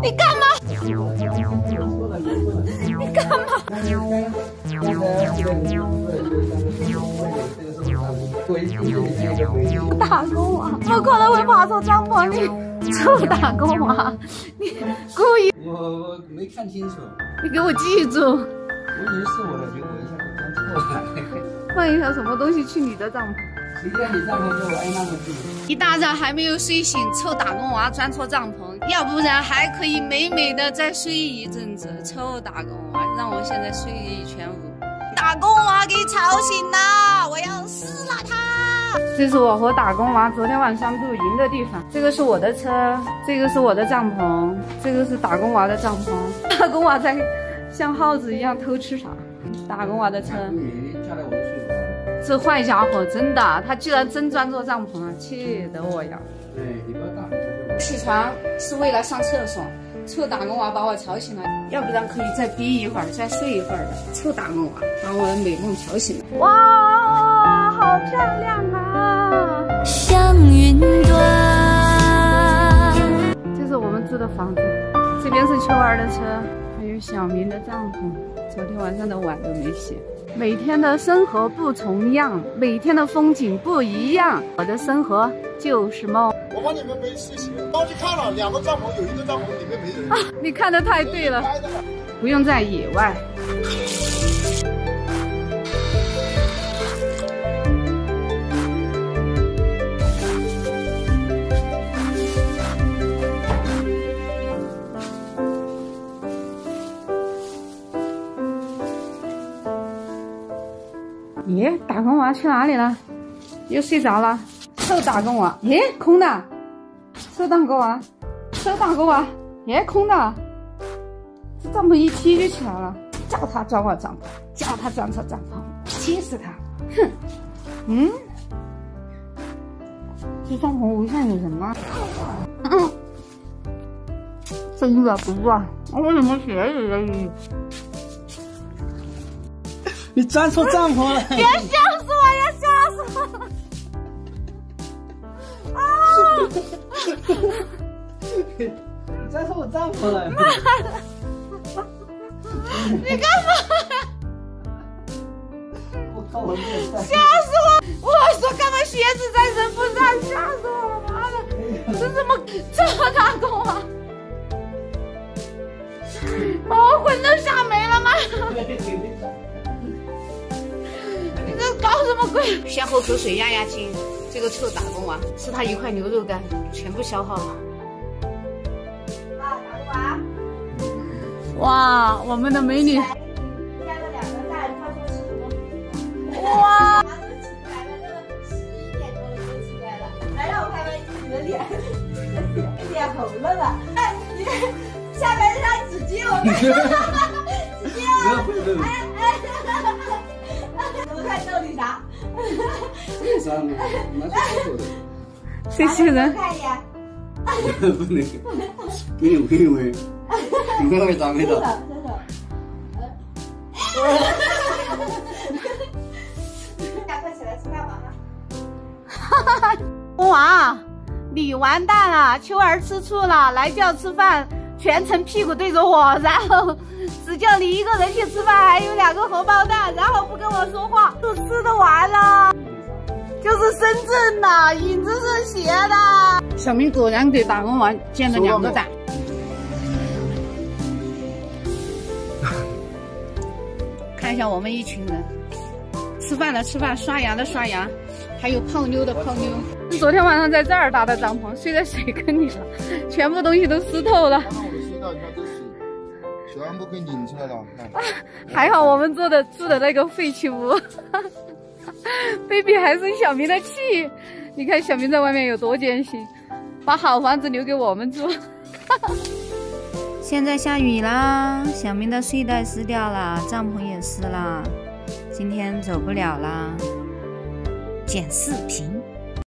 你干嘛？你干嘛？打工啊！我可能会爬错帐篷里。臭打工啊！你故意？我没看清楚。你给我记住。我以为是我的，结果一下装错了。放一条什么东西去你的帐篷？谁叫你帐篷给我挨那么近？一大早还没有睡醒，臭打工娃钻错帐篷，要不然还可以美美的再睡一阵子。臭打工娃让我现在睡意全无。打工娃给吵醒了，我要撕了他！这是我和打工娃昨天晚上露营的地方。这个是我的车，这个是我的帐篷，这个是打工娃的帐篷。打工娃在像耗子一样偷吃啥？打工娃的车。这坏家伙真的，他居然真钻错帐篷了，气得我呀！对，你不要大。起床是为了上厕所，臭打工娃把我吵醒了，要不然可以再憋一会儿，再睡一会儿的。臭打工娃把我的美梦吵醒了。哇，好漂亮啊！像云端。这是我们住的房子，这边是秋儿的车，还有小明的帐篷。昨天晚上的碗都没洗。每天的生活不重样，每天的风景不一样。我的生活就是梦。我帮你们没事情，刚去看了2个帐篷，有1个帐篷里面没人。你看得太对了，不用在野外。耶，打工娃去哪里了？又睡着了。臭打工娃，耶，空的。臭打工娃，臭打工娃，耶，空的。这帐篷一踢就起来了，叫他钻我帐篷，叫他钻错帐篷，气死他！哼，这帐篷屋上有人吗？真的不乱，我为什么鞋子在这里？你钻错帐篷了！别吓死我呀！吓死我！啊！你钻错我帐篷了！你干嘛？我靠！我吓死我！我说干嘛鞋子在人不上？吓死我了！妈的，这怎么这么打工啊？把我魂都吓没了吗？你这搞什么鬼？先喝口水压压惊。这个臭打工娃，吃他1块牛肉干，全部消耗了。打工娃。哇，我们的美女。加了2个蛋，他说吃什么？哇！马上起来了，这个11点多了就起来了。来，让我看看你的脸，脸红了吧？哎，你下面让纸巾我看。纸巾啊！哎。我看到底啥？这啥呢？拿去厕所的。这些人。看一眼。不能。给你闻一闻。你闻味道没到？快起来吃饭吧哈！哇，你完蛋了！秋儿吃醋了，来叫吃饭，全程屁股对着我，然后只叫你一个人去吃饭，还有2个荷包蛋，然后不跟我说话，都吃得完了。就是深圳的，影子是斜的。小明果然给打工娃煎了2个蛋。看一下我们一群人，吃饭的吃饭，刷牙的刷牙，还有泡妞的泡妞。昨天晚上在这儿搭的帐篷，睡在水坑里了，全部东西都湿透了。刚刚我的睡袋，你看这水全部给拧出来了，看。还好我们住的那个废弃屋。baby 还生小明的气，你看小明在外面有多艰辛，把好房子留给我们住。现在下雨啦，小明的睡袋湿掉了，帐篷也湿了，今天走不了啦。剪视频。